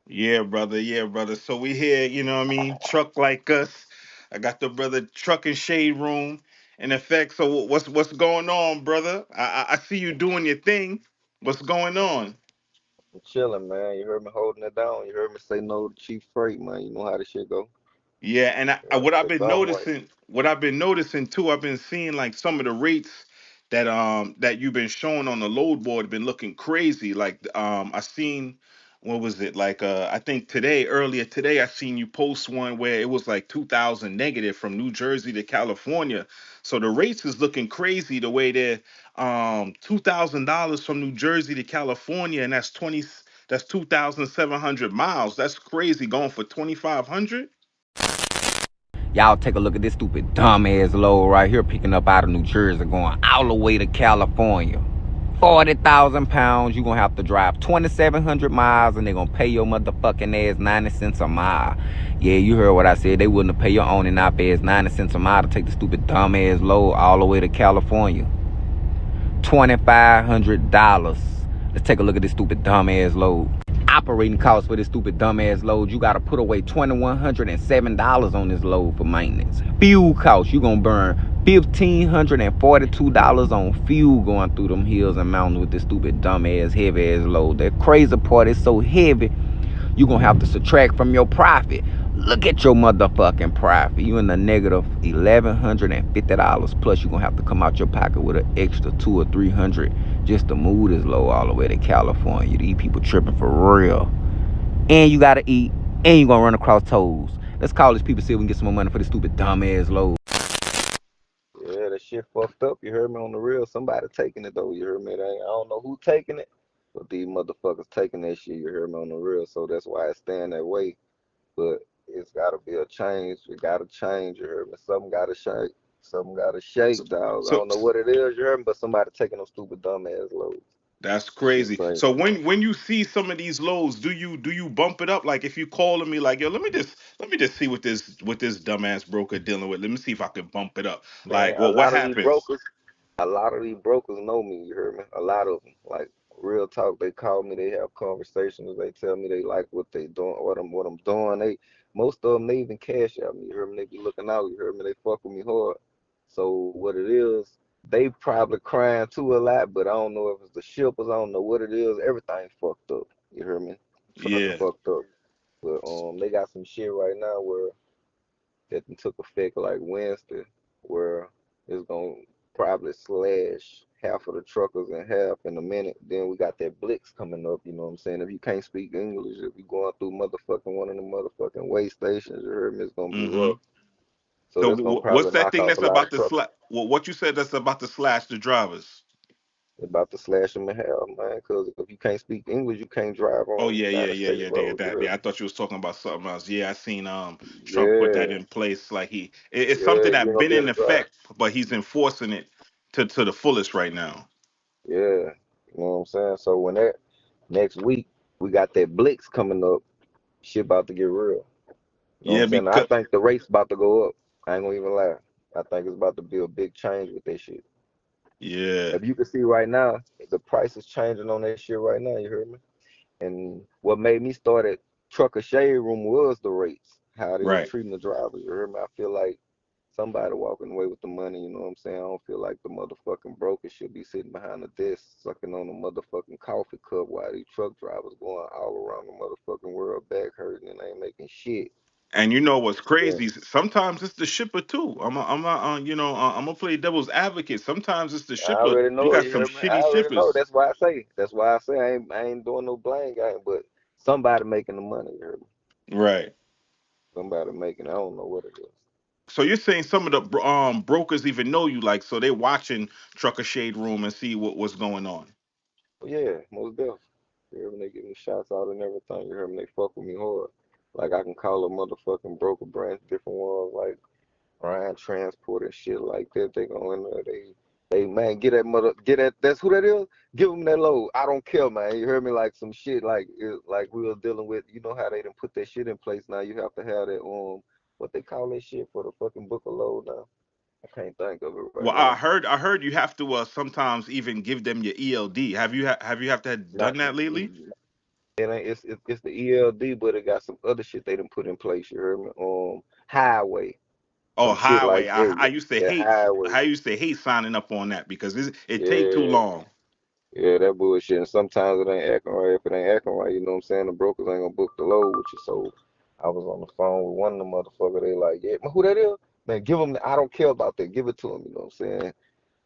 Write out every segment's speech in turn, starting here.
Yeah, brother. Yeah, brother. So we here, you know what I mean? Truck like us. I got the brother Truck and Shade Room in effect. So what's going on, brother? I see you doing your thing. What's going on? I'm chilling, man. You heard me holding it down. You heard me say no to cheap freight, man. You know how this shit go. Yeah, and Yeah, what I've it's been something right. noticing, what I've been noticing too, I've been seeing like some of the rates that you've been showing on the load board been looking crazy. Like I seen, what was it, like I think earlier today I seen you post one where it was like 2,000 negative from New Jersey to California. So the rates is looking crazy the way they're $2,000 from New Jersey to California, and that's 2,700 miles. That's crazy, going for 2,500. Y'all take a look at this stupid dumbass load right here picking up out of New Jersey going all the way to California. 40,000 pounds, you gonna have to drive 2,700 miles and they gonna pay your motherfucking ass 90 cents a mile. Yeah, you heard what I said. They wouldn't have paid your own and op ass 90 cents a mile to take the stupid dumbass load all the way to California. $2,500. Let's take a look at this stupid dumbass load. Operating costs for this stupid dumbass load, you gotta put away $2,107 on this load for maintenance. Fuel costs, you gonna burn $1,542 on fuel going through them hills and mountains with this stupid dumbass heavy ass load. The crazy part is so heavy, you gonna have to subtract from your profit. Look at your motherfucking profit. You in the negative $1,150. Plus you gonna have to come out your pocket with an extra 200 or 300 just to move this load all the way to California. These people tripping for real. And you gotta eat, and you gonna run across tolls. Let's call these people, see if we can get some more money for this stupid dumbass load. Yeah, that shit fucked up. You heard me on the real. Somebody taking it though. You heard me? I don't know who taking it, but these motherfuckers taking that shit. You heard me on the real. So that's why it's staying that way. But it's gotta be a change. We gotta change. You heard me? Something gotta shake. Something gotta So, shake, dog. I so don't know what it is. You heard me? But somebody taking them stupid dumb ass loads. that's Shit crazy. crazy. So when you see some of these lows, do you bump it up? Like if you calling me like, yo, let me just see what this dumbass broker dealing with. Let me see if I can bump it up. Man, Like, well, what happens? a lot of these brokers know me. You heard me? A lot of them, like real talk. They call me. They have conversations. They tell me they like what they doing, what I'm doing. Most of them they even cash out me. You heard me? They be looking out. You heard me? They fuck with me hard. So what it is, they probably crying too a lot, but I don't know if it's the shippers. I don't know what it is. Everything fucked up. You heard me? Trucking Yeah, fucked up. But they got some shit right now where that done took effect like Wednesday, where it's gonna probably slash half of the truckers in half in a minute. Then we got that Blitz coming up, you know what I'm saying? If you can't speak English, if you going through motherfucking one of the motherfucking way stations, you heard me, it's gonna be mm-hmm. rough. So So that's gonna what's probably that knock thing off that's a lot about of to truckers. slash? What you said that's about to slash the drivers? They're about to slash them in half, man, because if you can't speak English, you can't drive Oh on yeah, yeah, United yeah, States yeah, yeah. roads, you That, heard yeah. I me? thought you was talking about something else. Yeah, I seen Trump put that Yeah, in place. Like it's yeah, something you that ain't gonna been be able in to drive. effect, but he's enforcing it to the fullest right now. Yeah, you know what I'm saying? So when that next week we got that Blitz coming up, shit about to get real. You know what Yeah, I'm saying? I because think the rate's about to go up. I ain't gonna even lie. I think it's about to be a big change with that shit. yeah, If you can see right now, the price is changing on that shit right now, you heard me? And what made me start at Trucker Shade Room was the rates, how they was right. treating the drivers, you heard me? I feel like somebody walking away with the money, you know what I'm saying? I don't feel like the motherfucking broker should be sitting behind the desk sucking on a motherfucking coffee cup while these truck drivers going all around the motherfucking world back hurting and ain't making shit. And you know what's Yeah. crazy? Sometimes it's the shipper too. I'm gonna play devil's advocate. Sometimes it's the I shipper. already You know it, got you some heard me? I shitty already know. shippers. That's why I say. That's why I say I ain't doing no blame game, but somebody making the money, you heard me? Right. Somebody making it. I don't know what it is. So you're saying some of the brokers even know you, like, so they watching Trucker Shade Room and see what's going on. But yeah, most definitely. You heard me? They give me shots out and everything. You heard me? They fuck with me hard. Like I can call a motherfucking broker branch, different ones like Ryan Transport and shit like that. They go in there, they man, get that. That's who that is. Give them that load. I don't care, man. You heard me? Like some shit, like we was dealing with. You know how they done put that shit in place now. You have to have that what they call that shit for the fucking book of load now. I can't think of it right Well, now. I heard you have to sometimes even give them your ELD. Have you have to have Not done that lately? it ain't it's the ELD, but it got some other shit they done put in place. You heard me? Highway, Oh, some shit highway. like that. I used to That hate highway. I used to hate signing up on that because it take too Yeah, long. yeah, that bullshit. And sometimes it ain't acting right. If it ain't acting right, you know what I'm saying? The brokers ain't gonna book the load with you. So I was on the phone with one of the motherfuckers. They like, yeah, man, who that is? Man, give them. I don't care about that. Give it to them. You know what I'm saying?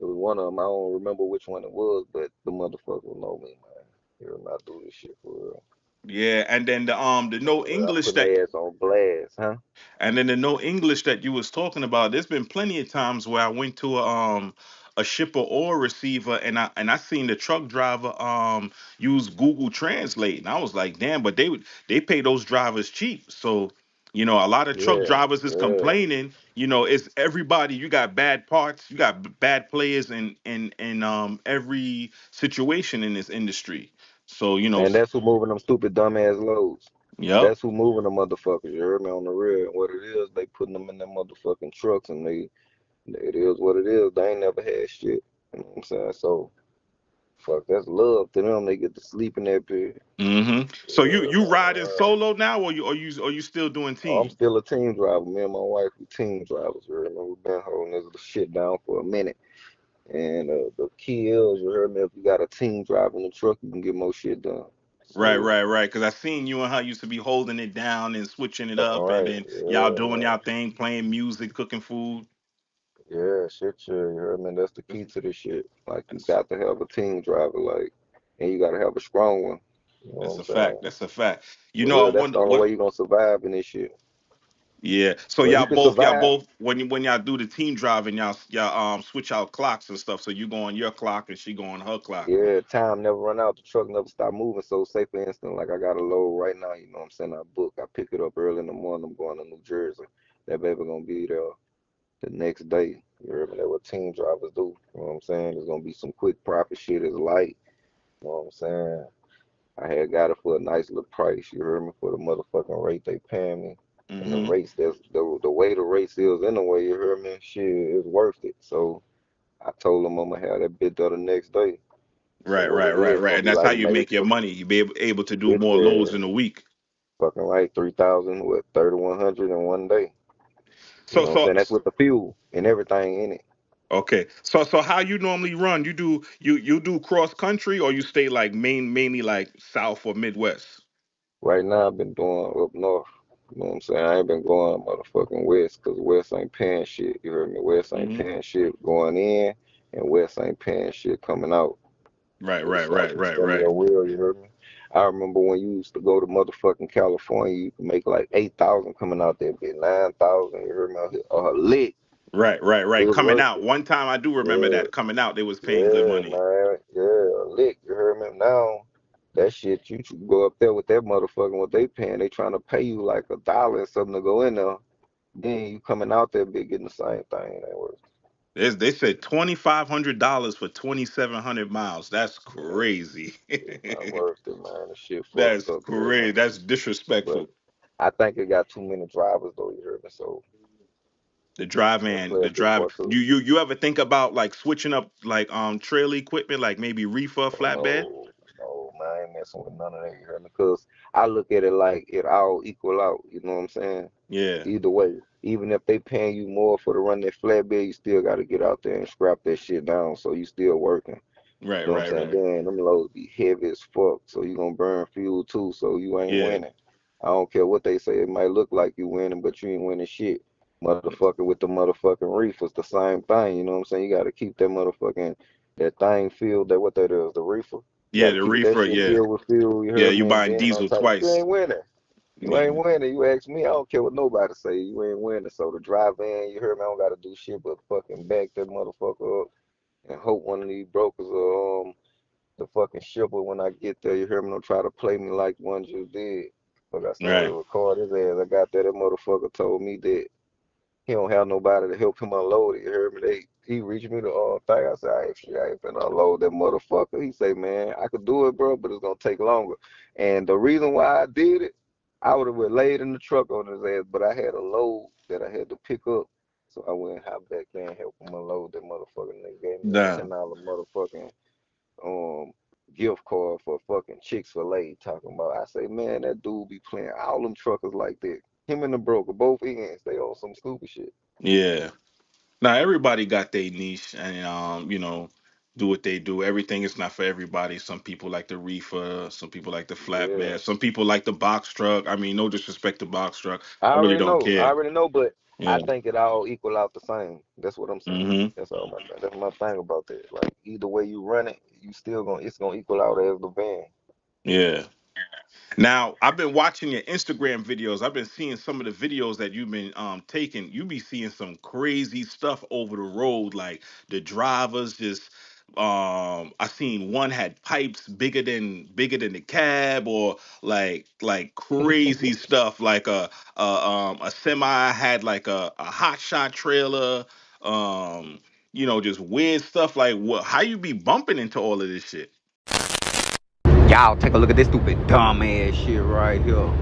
It was one of them. I don't remember which one it was, but the motherfucker know me, man. He'll not do this shit for real. Yeah, and then the no For real. I'm English putting that their ass on blast, huh? And then the no English that you was talking about, there's been plenty of times where I went to a shipper or receiver and I seen the truck driver use Google Translate. And I was like, damn, but they pay those drivers cheap. So, a lot of truck Yeah, drivers is yeah. complaining, it's everybody, you got bad parts, you got bad players in every situation in this industry. So, And that's who moving them stupid dumbass loads. yep. That's who moving the motherfuckers. You heard me on the real. And what it is, they putting them in them motherfucking trucks, and it is what it is. They ain't never had shit. You know what I'm saying? So fuck, that's love to them. They get to sleep in that bed. So Yeah, you riding man. solo now, or you still doing I'm team? still a team driver. Me and my wife, we team drivers. You heard me? We've been holding this shit down for a minute. And the key is, you heard me, if you got a team driving the truck, you can get more shit done. Right, So, right, right. Because I seen you and her used to be holding it down and switching it fucking up, and right. then y'all Yeah, doing man. y'all thing, playing music, cooking food. Yeah, shit, yeah. You heard me? That's the That's key to this shit. Like, you that's, got to have a team driver, like, and you got to have a strong one. You know what that's I'm a saying? fact. That's a fact. For I real, that's the wonder only what. way you're gonna survive in this shit. Yeah. So Well, you can survive. y'all both when y'all do the team driving, y'all switch out clocks and stuff. So you go on your clock and she go on her clock. Yeah, time never run out. The truck never stop moving. So, say for instance, like I got a load right now. You know what I'm saying? I book. I pick it up early in the morning. I'm going to New Jersey. That baby gonna be there the next day. You heard me? That's what team drivers do. You know what I'm saying? There's gonna be some quick profit shit. It's light. You know what I'm saying? I had got it for a nice little price. You heard me? For the motherfucking rate they paying me. And the Mm-hmm. race that's the way the race is anyway, you heard me? Shit is worth it. So I told them I'm gonna have that bit there the next day. So Right, what right, it right, is right. gonna And be that's how like you make your maybe money. You be able to do shit, more loads yeah, in a week. fucking right, 3,000, what, 3,100 in one day. You So know what I'm so saying? That's with the fuel and everything in it. Okay. So how you normally run? You do cross country or you stay like mainly like South or Midwest? Right now I've been doing up north. You know what I'm saying? I ain't been going motherfucking west because west ain't paying shit. You heard me? West ain't Hmm. paying shit going in and west ain't paying shit coming out. Right, So right, it's like right, you right, spin right. your wheel, you heard me? I remember when you used to go to motherfucking California, you could make like 8,000 coming out there, be 9,000, you heard me? A lick. Right, right, It right. was Coming worth out. it. One time I do remember Yeah. that coming out, they was paying good Yeah, money. man. Yeah, a lick. You heard me? Now, that shit, you should go up there with that motherfucking what they paying. They trying to pay you like $1 or something to go in there. Then you coming out there be getting the same thing. It ain't worth it. They said $2,500 for 2,700 miles. That's Yeah, crazy. it's not worth it, man. The shit fucked That's up. You heard me? great. That's But disrespectful. I think it got too many drivers though. You heard me? So that play The a big drive. part too. You ever think about like switching up like trail equipment, like maybe reefer Oh, flatbed? no, man. I ain't messing with none of that. You heard me? Because I look at it like it all equal out. You know what I'm saying? Yeah. Either way, even if they paying you more for to run that flatbed, you still got to get out there and scrap that shit down. So you still working. Right, You know what I'm right, saying? right. Then them loads be heavy as fuck. So you gonna burn fuel too. So you ain't Yeah. winning. I don't care what they say. It might look like you winning, but you ain't winning shit. Motherfucker with the motherfucking reefers, the same thing. You know what I'm saying? You got to keep that thing filled. That what that is, the reefer. You got Yeah, to the keep that reefer, shit yeah. filled with fuel. You Yeah, heard you me? And buying then on diesel top, you twice. ain't winning. You ain't Yeah. winning. You ask me, I don't care what nobody say. You ain't winning. So to drive in, you heard me, I don't gotta do shit but fucking back that motherfucker up and hope one of these brokers or the fucking shipper when I get there, you hear me, don't try to play me like one just did. But I started to Right. record his ass. I got there, that motherfucker told me that he don't have nobody to help him unload it. You heard me? He reached me the thing. I said, I ain't finna unload that motherfucker. He say, man, I could do it, bro, but it's gonna take longer. And the reason why I did it, I would have been laid in the truck on his ass, but I had a load that I had to pick up. So I went and hopped back there and helped motherfucking nigga gave me a Nah. $10 motherfucking um gift card for fucking Chick-fil-A talking about. I say, man, that dude be playing all them truckers like that. Him and the broker, both ends, they on some stupid shit. Yeah. Now everybody got their niche, and do what they do. Everything is not for everybody. Some people like the reefer, some people like the Yeah. flatbed, some people like the box truck. I mean, no disrespect to box truck. I really don't I care. already know, but I Yeah. think it all equal out the same. That's what I'm saying. Hmm. That's my thing about that. Like either way you run it, you still gonna it's gonna equal out as the van. Yeah. Now, I've been watching your Instagram videos. I've been seeing some of the videos that you've been taking. You be seeing some crazy stuff over the road, like the drivers just I seen one had pipes bigger than the cab, or like crazy stuff, like a semi had like a hot shot trailer, just weird stuff. Like, what, how you be bumping into all of this shit? Y'all take a look at this stupid dumbass shit right here.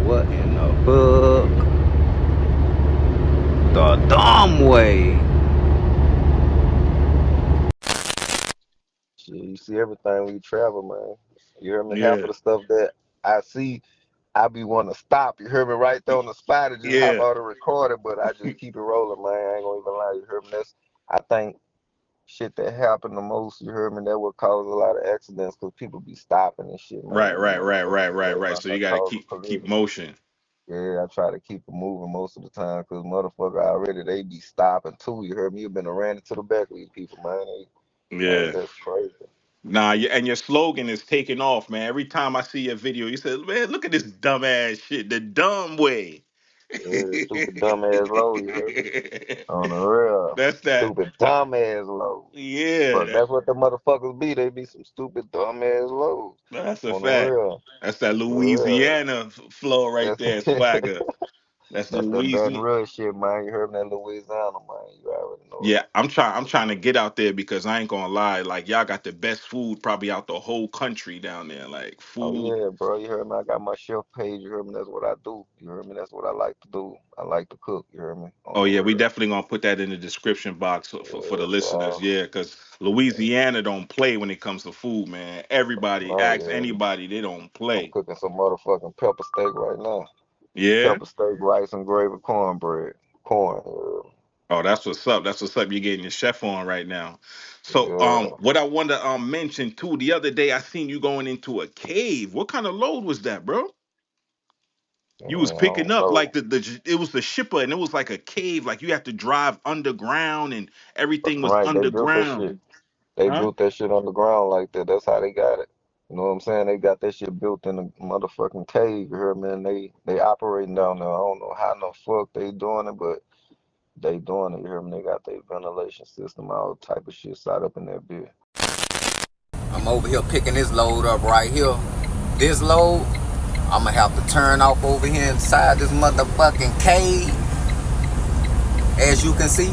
What in the fuck? The dumb way. Shit, you see everything when you travel, man. You hear me? Half Yeah. of the stuff that I see, I be wanting to stop. You hear me? Right there on the spot and just hop Yeah. out and record it, but I just keep it rolling, man. I ain't gonna even lie. You hear me? I think shit that happen the most, you heard me, that would cause a lot of accidents because people be stopping and shit, Right, man. You right, know what right, I'm saying? right, So right, it right. might So you not got to cause a keep collision. motion. Yeah, I try to keep it moving most of the time because motherfucker already they be stopping too. You heard me? You been ran into the back of these people, man. Yeah. That's crazy. Nah, and your slogan is taking off, man. Every time I see your video, you say, "Man, look at this dumbass shit, the dumb way." Yeah, the stupid dumb ass low, you heard me? On the real. That's that. Stupid dumb ass low. Yeah, But that's what the motherfuckers be. They be some stupid dumb ass lows. that's a On the fact. real. That's that For real. Louisiana flow right That's there, swagger. That's That's that Baton Louisiana. Rouge shit, man. You heard me, that Louisiana, man. You already know Yeah, I'm trying to get out there because I ain't gonna lie, like y'all got the best food probably out the whole country down there. Like Oh food. yeah, bro. You heard me? I got my chef page. You heard me? That's what I do. You heard me? That's what I like to do. I like to cook. You heard me? On Oh the yeah, we real. definitely gonna put that in the description box for the Yes, listeners. Yeah, because Louisiana don't play when it comes to food, man. Everybody, no, ask you heard me? anybody, they don't I'm play. cooking some motherfucking pepper steak right now. Yeah. Pepper steak, rice and gravy, cornbread, corn. Oh, that's what's up. That's what's up. You're getting your chef on right now. So, Yeah. what I want to mention too, the other day I seen you going into a cave. What kind of load was that, bro? You was Man, I picking don't up like know. the it was the shipper, and it was like a cave, like you have to drive underground, and everything was Right? They built that shit. underground. They Huh? built that shit underground like that. That's how they got it. You know what I'm saying? They got that shit built in a motherfucking cave. You heard me? And they operating down there. I don't know how the fuck they doing it, but they doing it. You hear me? They got their ventilation system, all type of shit set up in that bit. I'm over here picking this load up right here. This load, I'm gonna have to turn off over here inside this motherfucking cave. As you can see,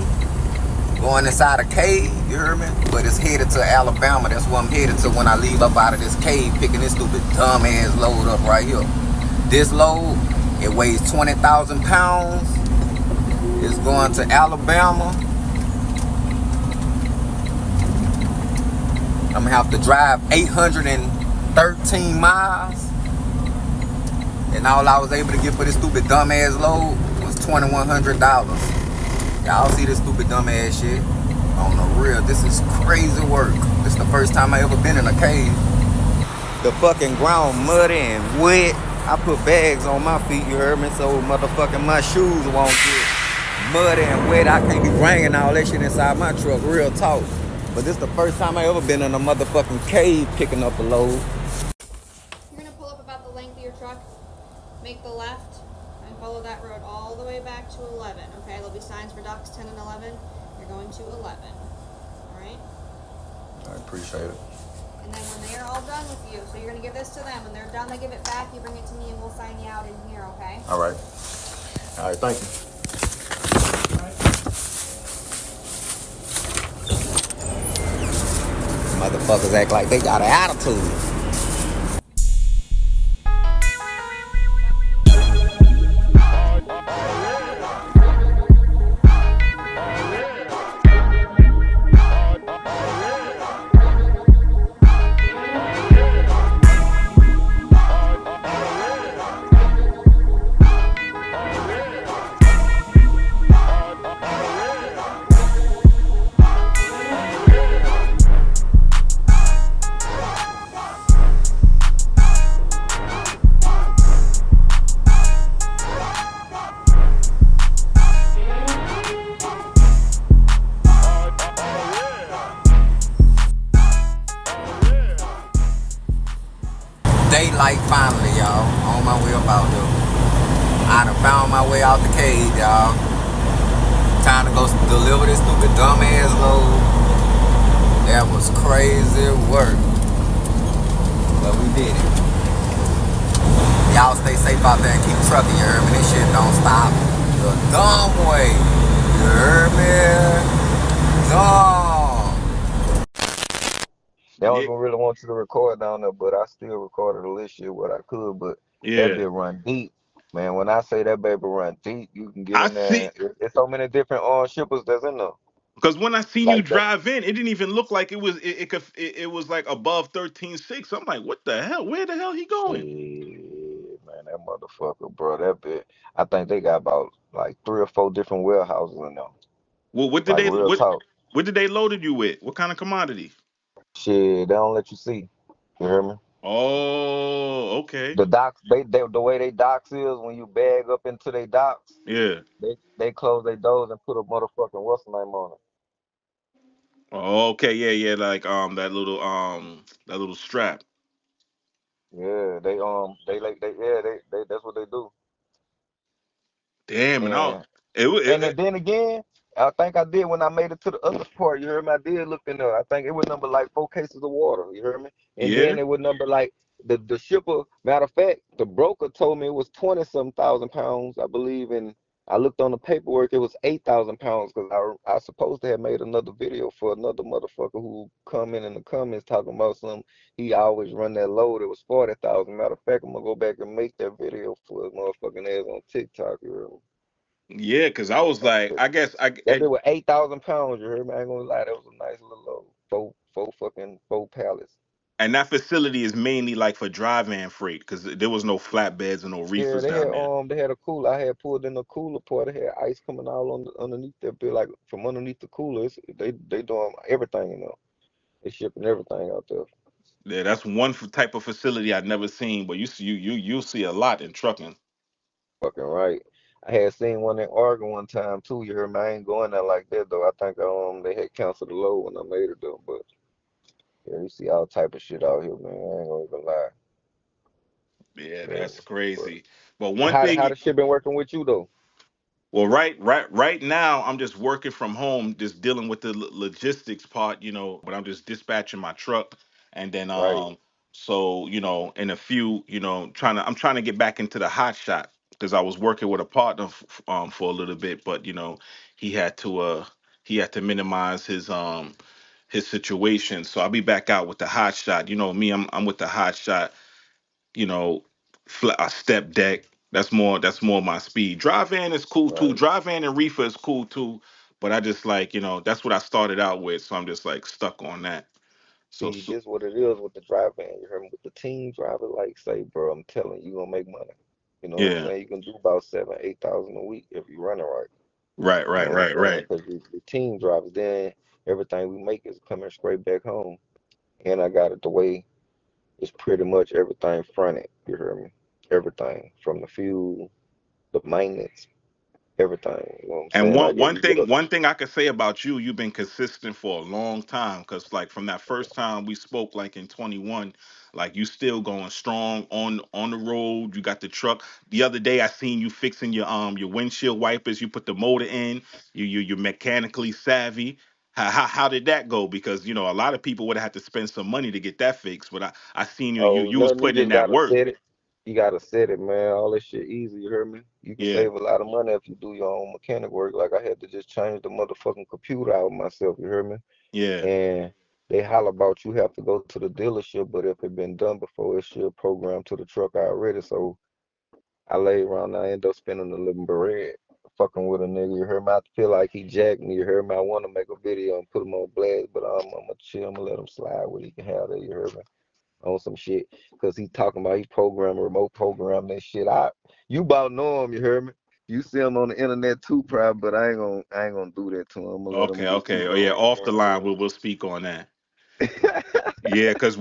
going inside a cave, you hear me? But it's headed to Alabama. That's where I'm headed to when I leave up out of this cave, picking this stupid dumbass load up right here. This load, it weighs 20,000 pounds. It's going to Alabama. I'm gonna have to drive 813 miles. And all I was able to get for this stupid dumbass load was $2,100. Y'all see this stupid dumbass shit? On the real, this is crazy work. This is the first time I ever been in a cave. The fucking ground muddy and wet. I put bags on my feet, you heard me? So motherfucking my shoes won't get muddy and wet. I can't be bringing all that shit inside my truck, real talk. But this is the first time I ever been in a motherfucking cave picking up a load. You're going to pull up about the length of your truck, make the left, and follow that road all the way back to 11. Okay, there'll be signs for docks 10 and 11. You're going to 11. All right? I appreciate it. And then when they are all done with you, so you're going to give this to them. When they're done, they give it back. You bring it to me, and we'll sign you out in here, okay? All right. All right, thank you. Motherfuckers act like they got an attitude. daylight finally, y'all. On my way up out here. I done found my way out the cave, y'all. Time to go deliver this stupid dumbass load. That was crazy work. But we did it. Y'all stay safe out there and keep trucking, you heard me? This shit don't stop the dumb way. You heard me? Dumb. They don't Yeah, even really want you to record down there, but I still recorded a little shit what I could. But that yeah. bit run deep, man. When I say that baby run deep, you can get I in see. there. It's so many different shippers that's in there. Because when I seen you Like that. drive in, it didn't even look like it was. It was like above 13.6. I'm like, what the hell? Where the hell he going? Shit, man, that motherfucker, bro. That bit. I think they got about like 3 or 4 different warehouses in there. Well, Like real talk. what did they loaded you with? What kind of commodity? Shit, they don't let you see. You hear me? Oh, okay. The docks, they the way they docks is when you bag up into their docks, Yeah. they close their doors and put a motherfucking what's the name on it. Oh, okay. Yeah, yeah. Like that little strap. Yeah, they like they that's what they do. Damn, and I And it, wa- and it, then again, I think I did when I made it to the other part. You heard me? I did look in there. I think it would number like 4 cases of water. You heard me? And yeah. then it would number like the shipper. Matter of fact, the broker told me it was 20-some thousand pounds, I believe. And I looked on the paperwork, it was 8,000 pounds because I supposed to have made another video for another motherfucker who come in the comments talking about some. He always run that load. It was 40,000. Matter of fact, I'm gonna go back and make that video for his motherfucking ass on TikTok. You heard me? Yeah, because I was like, I guess That bit was 8,000 pounds. You heard me? I ain't gonna lie. That was a nice little load. Four pallets. and that facility is mainly like for dry van freight because there was no flatbeds or no Yeah, reefers down there. they had a cooler. I had pulled in the cooler part. They had ice coming out on underneath that bit, like from underneath the cooler. They doing everything, you know. They shipping everything out there. Yeah, that's one type of facility I've never seen, but you'll see a lot in trucking. Fucking right. I had seen one in Oregon one time too. You heard me? I ain't going there like that though. I think they had canceled the load when I made it though. But yeah, you see all type of shit out here, man. I ain't gonna even lie. Yeah, Yeah. that's But crazy. But one how thing, the shit been working with you though? well, right now, I'm just working from home, just dealing with the logistics part, but I'm just dispatching my truck, and then Right. so in a few, I'm trying to get back into the hot shot because I was working with a partner for a little bit, but he had to uh he had to minimize his situation, so I'll be back out with the hot shot. You know me, I'm with the hot shot, you know, a step deck. That's more my speed. Dry van is cool too. Right. Dry van and reefer is cool too. But I just like, that's what I started out with. So I'm just like stuck on that. So, See, so this what it is with the driver. You heard me? With the team driver, like say, bro, I'm telling you, you gonna make money. You know what I'm yeah. saying? You can do about 7, 8 thousand a week if you run it right. Right, You right, know what I'm right, saying? right. Because the team drivers, then everything we make is coming straight back home. And I got it the way it's pretty much everything fronted. You heard me? Everything from the fuel, the maintenance, everything. You know what I'm And saying? one Like if one you get thing a one thing I could say about you, you've been consistent for a long time. Cause like from that first time we spoke, like in 21, like you still going strong on the road. You got the truck. The other day I seen you fixing your windshield wipers. You put the motor in. You're mechanically savvy. How did that go? Because a lot of people would have had to spend some money to get that fixed. But I seen Oh, you was nothing. You putting in just that gotta work. set it. You gotta set it, man. All this shit easy. You hear me? You can Yeah, save a lot of money if you do your own mechanic work. Like I had to just change the motherfucking computer out myself. You hear me? yeah. And they holler about you have to go to the dealership, but if it been done before, it should program to the truck already. So I lay around. I end up spending a little bread, fucking with a nigga. You hear me? I feel like he jacked me. You hear me? I want to make a video and put him on blast, but I'm gonna chill. I'm gonna let him slide where he can have that. You hear me? On some shit because he talking about he programming remote program that shit. You about know him, you heard me? You see him on the internet too, probably, but I ain't gonna do that to him. I'm gonna let him Okay, just okay. keep Oh yeah, doing off the what line he we'll speak on that. doing. Yeah, because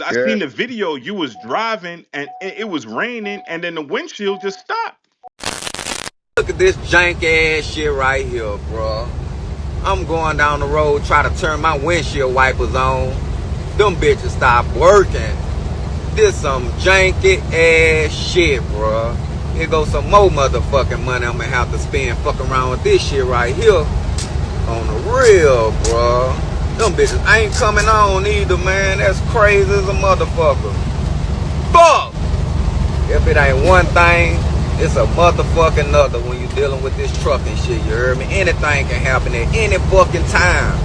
I Yeah. seen the video, you was driving and it was raining, and then the windshield just stopped. Look at this jank ass shit right here, bro. I'm going down the road, try to turn my windshield wipers on. Them bitches stop working. This some janky ass shit, bro. Here goes some more motherfucking money I'm gonna have to spend fucking around with this shit right here. On the real, bro. Them bitches ain't coming on either, man. That's crazy as a motherfucker. Fuck! If it ain't one thing, it's a motherfucking another when you dealing with this trucking shit, you heard me? Anything can happen at any fucking time.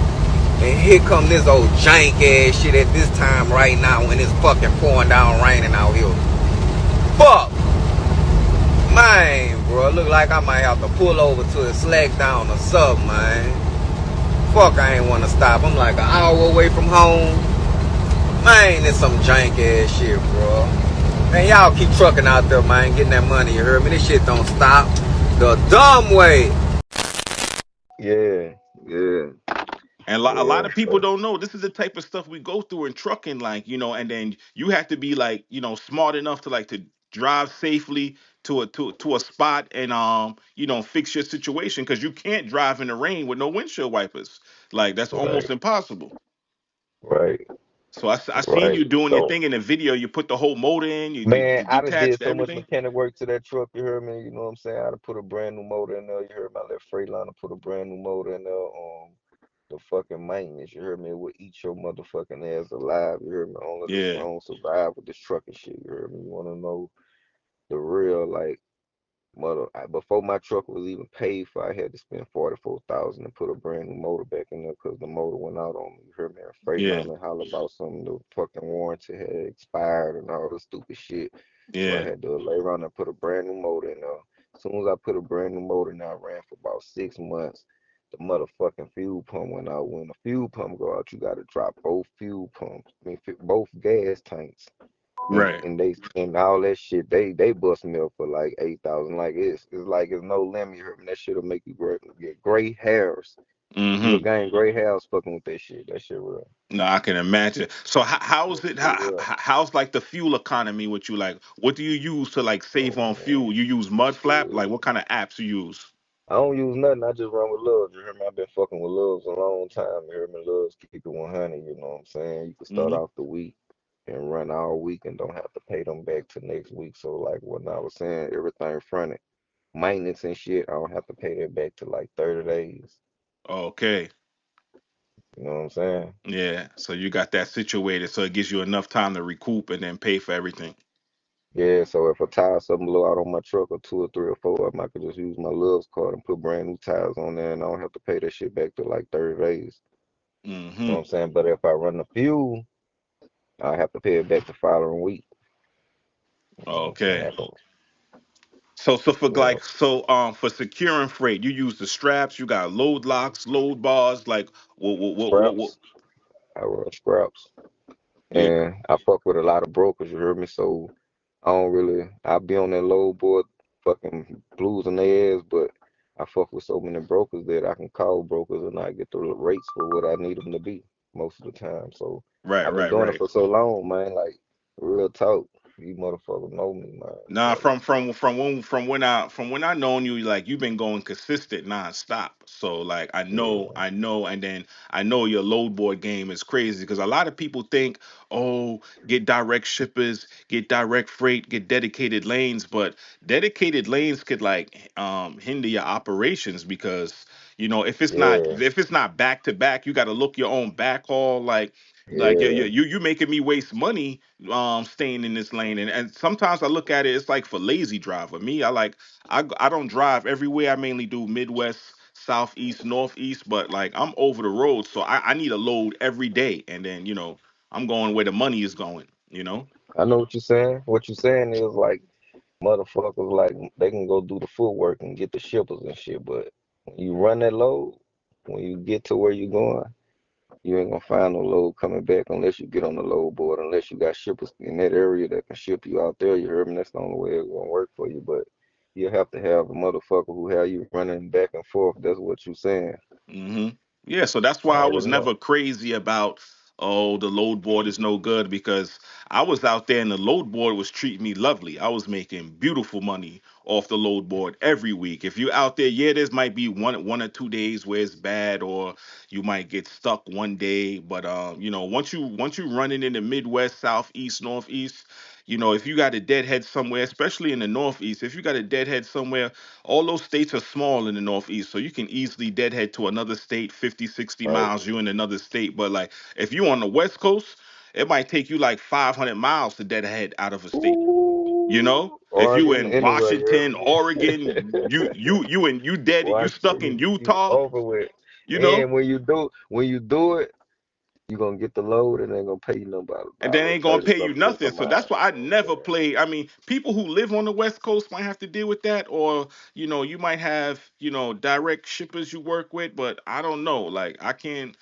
And here come this old jank ass shit at this time right now when it's fucking pouring down raining out here. Fuck! Man, bro, look like I might have to pull over to a slack down or something, man. Fuck, I ain't wanna stop. I'm like an hour away from home. Man, it's some jank ass shit, bro. Man, y'all keep trucking out there, man, getting that money, you heard me? This shit don't stop. The dumb way. Yeah, yeah, And a lot yeah. of people don't know this is the type of stuff we go through in trucking, like, and then you have to be like, smart enough to like to drive safely to a spot and fix your situation because you can't drive in the rain with no windshield wipers. Like that's almost Right, impossible. right, So I seen right. you doing your So, thing in the video. You put the whole motor in, man, you I done detached did so much everything. mechanic work to that truck, you heard me? You know what I'm saying? I done put a brand new motor in there. You heard me? I let Freightliner put a brand new motor in there. The fucking maintenance, you heard me? It would eat your motherfucking ass alive, you heard me? I Yeah, don't survive with this trucking shit, you heard me? You wanna know the real, like, before my truck was even paid for, I had to spend 44,000 to put a brand new motor back in there because the motor went out on me. You heard me? And yeah, Freightliner holler about something. The fucking warranty had expired and all this stupid shit. So I yeah. had to lay around and put a brand new motor in there. As soon as I put a brand new motor in, I ran for about 6 months. The motherfucking fuel pump went out. When the fuel pump go out, you got to drop both fuel pumps. I mean, both gas tanks and Right. and they and all that shit, they bust me up for like 8,000. Like it's like it's no limit. You heard me? That shit'll make you get gray hairs. You'll Mm-hmm. gain gray hairs fucking with that shit. That shit real. No, I can imagine. So how's That it? shit real. How's like the fuel economy with you? Like, what do you use to like save Oh on man, fuel? You use Mud Flap? Like, shit. what kind of apps you use? I don't use nothing. I just run with Loves. You hear me? I've been fucking with Loves a long time. You hear me? Loves keep it 100. You know what I'm saying? You can start Hmm. off the week and run all week and don't have to pay them back to next week. So like what I was saying, everything fronted. Maintenance and shit, I don't have to pay that back to like 30 days. Okay. You know what I'm saying? Yeah. So you got that situated, so it gives you enough time to recoup and then pay for everything. Yeah, so if a tire something blow out on my truck or two or three or four of them, I could just use my Love's card and put brand new tires on there and I don't have to pay that shit back to like 30 days. You know Hmm. what I'm saying? But if I run the fuel, I have to pay it back the following week. You know what I'm Okay. saying? So for Yeah. like for securing freight, you use the straps. You got load locks, load bars. Like what? Scraps. I run scraps. Yeah. And I fuck with a lot of brokers, you heard me? So I don't really, I be on that load board fucking blues in their ass, but I fuck with so many brokers that I can call brokers and I get the rates for what I need them to be most of the time. So Right. I've been Right. doing it Right. for so long, man. Like, real talk. You motherfuckers know me, man. Nah, Like, from when I known you, like you've been going consistent nonstop. So like yeah, I know, and then I know your load board game is crazy because a lot of people think, oh, get direct shippers, get direct freight, get dedicated lanes, but dedicated lanes could like hinder your operations because yeah, if it's not back to back, you got to look your own backhaul like yeah, yeah. you making me waste money staying in this lane and sometimes I look at it it's like for lazy driver me I don't drive everywhere. I mainly do Midwest, Southeast, Northeast, but like I'm over the road, so I need a load every day, and then I'm going where the money is going. I know what you're saying. What you're saying is like, motherfuckers like they can go do the footwork and get the shippers and shit, but when you run that load, when you get to where you're going, you ain't gonna find no load coming back unless you get on the load board, unless you got shippers in that area that can ship you out there. You heard me? That's the only way it's gonna work for you. But you have to have a motherfucker who have you running back and forth. That's what you saying. Hmm. Yeah, so that's I why I was already know. never crazy about oh, the load board is no good, because I was out there and the load board was treating me lovely. I was making beautiful money off the load board every week. If you're out there, yeah, there's might be one or 2 days where it's bad, or you might get stuck one day. But once you running in the Midwest, Southeast, Northeast, if you got a deadhead somewhere, especially in the Northeast, if you got a deadhead somewhere, all those states are small in the Northeast, so you can easily deadhead to another state, 50, 60 Right. miles, you're in another state. But like if you on the West Coast, it might take you like 500 miles to deadhead out of a state. Ooh, If you Oregon, in anywhere, you heard Washington, me? Oregon, you dead, you stuck in Washington, you Utah, over with. you know, And when you do it, you gonna get the load and they gonna pay you number about a and they dollar ain't gonna thirty pay you something cents a nothing. So that's mile. why I You know what I'm never saying? play. I mean, people who live on the West Coast might have to deal with that, or you might have direct shippers you work with, but I don't know. Like I can't.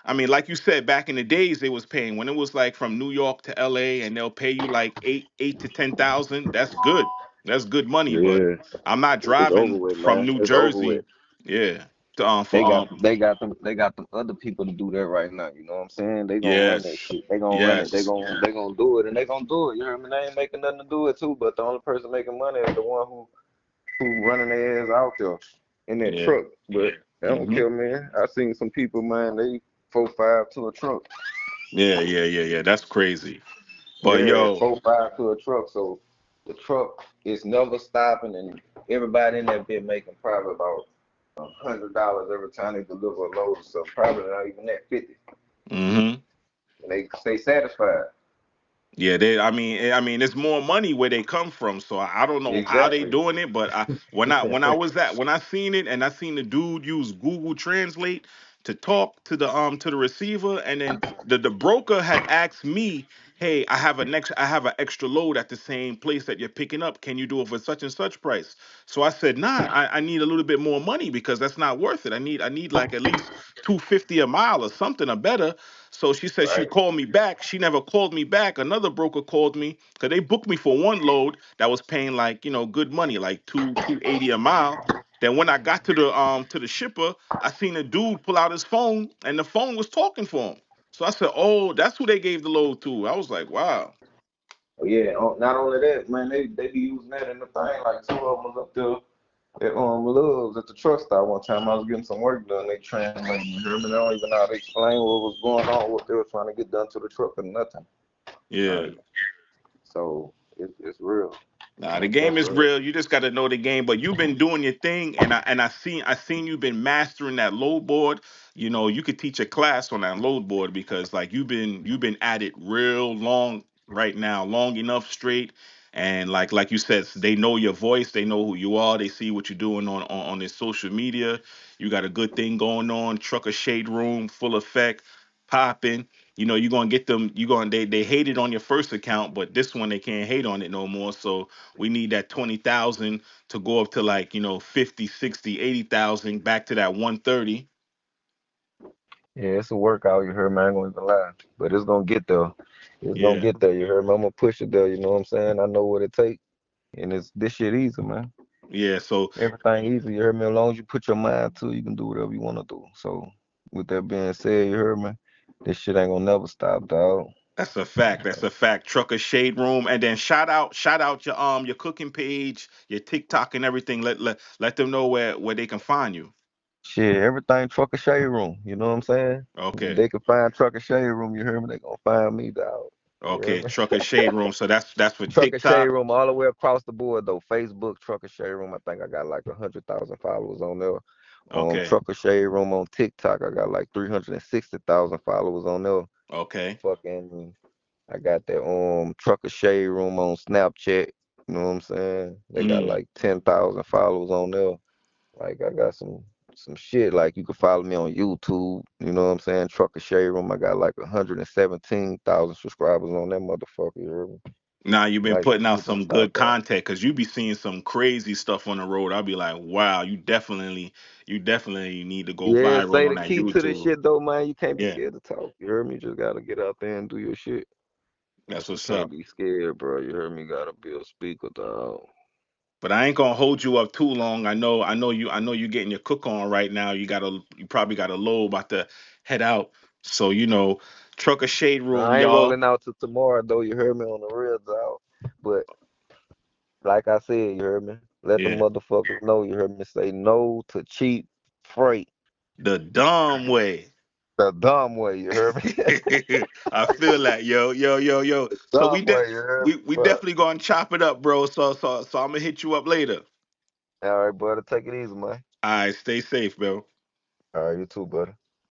I mean, like you said, back in the days, they was paying when it was like from New York to L.A. and they'll pay you like eight to 10,000. That's good. That's good money. But Yeah, I'm not it's over driving with, from man. New It's over with. Jersey, yeah, They for got they got them other people to do that right now. You know what I'm saying? They gonna run that yes, shit. They gonna run it. They yes, gonna they gonna do it and they gonna do it. You hear me? They ain't making nothing to do it too. But the only person making money is the one who running their ass out there in that yeah, truck. But I don't hmm care, man. I seen some people, man. They 4-5 to a truck. yeah. That's crazy. But Yeah, yo, 4-5 to a truck. So the truck is never stopping, and everybody in that bit making probably about $100 every time they deliver a load. So probably not even that 50, hmm and they stay satisfied. yeah, I mean, it's more money where they come from. So I don't know how they Exactly. doing it, but when I seen it and I seen the dude use Google Translate to talk to the receiver, and then the broker had asked me, "Hey, I have an extra load at the same place that you're picking up. Can you do it for such and such price?" So I said, "Nah, I need a little bit more money because that's not worth it. I need like at least 250 a mile or something or better." So she said she Right. called me back. She never called me back. Another broker called me because they booked me for one load that was paying like good money, like 280 a mile. Then when I got to the shipper, I seen a dude pull out his phone and the phone was talking for him. So I said, "Oh, that's who they gave the load to." I was like, "Wow." Oh yeah. Not only that, man, they be using that in the thing. Like two of them was up there at Love's at the truck stop one time. I was getting some work done. They translating. You hear me? They don't even know how to explain what was going on, what they were trying to get done to the truck or nothing. Yeah. Like so, it's real. Nah, the Like game that's is real. real. You just got to know the game. But you've been doing your thing, and I seen you've been mastering that load board. You could teach a class on that load board because like you've been at it real long right now, long enough straight. And like you said, they know your voice, they know who you are, they see what you're doing on this social media. You got a good thing going on. Trucker Shade Room, full effect, popping. You're gonna get them. They hated on your first account, but this one they can't hate on it no more. So we need that 20,000 to go up to like 50, 60, 80,000, back to that 130. Yeah, it's a workout. You heard me? I ain't gonna even lie, but it's gonna get there. It's gonna Yeah, get there. You heard me? I'm gonna push it there. You know what I'm saying? I know what it takes, and it's this shit easy, man. yeah. So Everything easy. You heard me? As long as you put your mind to it, you can do whatever you wanna do. So, with that being said, you heard me? This shit ain't gonna never stop, dog. that's a fact. That's a fact. Trucker Shade Room, and then shout out your cooking page, your TikTok, and everything. Let them know where they can find you. Shit, everything Trucker Shade Room. You know what I'm saying? If Okay, they can find Trucker Shade Room, you hear me? They gonna find me, dog. You hear okay. me? Trucker Shade Room. So that's for Trucker Shade TikTok. Room all the way across the board though. Facebook Trucker Shade Room. I think I got like 100,000 followers on there. Okay, Trucker Shade Room on TikTok. I got like 360,000 followers on there. okay. Fucking, I got that Trucker Shade Room on Snapchat. You know what I'm saying? They got Mm. like 10,000 followers on there. Like I got some shit. Like you can follow me on YouTube. You know what I'm saying? Trucker Shade Room. I got like 117,000 subscribers on that motherfucker. You heard me? Now you've been Like putting out super some top good dog. content because you be seeing some crazy stuff on the road. I'll be like, wow, you definitely need to go Yeah, viral say on the that key to this YouTube. shit though, man. You can't be Yeah, scared to talk. You heard me? You just gotta get out there and do your shit. that's You what's can't up. be scared, bro. You heard me? Gotta be a speaker, dog. But I ain't gonna hold you up too long. I know you getting your cook on right now. You probably got a load about to head out. So Trucker Shade Room, I ain't y'all. rolling out till tomorrow though. You heard me on the real dog. But like I said, you heard me. Let the Yeah. motherfuckers know. You heard me say no to cheap freight. The dumb way. The dumb way. You heard me. I feel that, yo. So Dumb way. You heard me. we But definitely gonna chop it up, bro. So I'm gonna hit you up later. all right, brother. Take it easy, man. All right, stay safe, bro. All right, you too, buddy.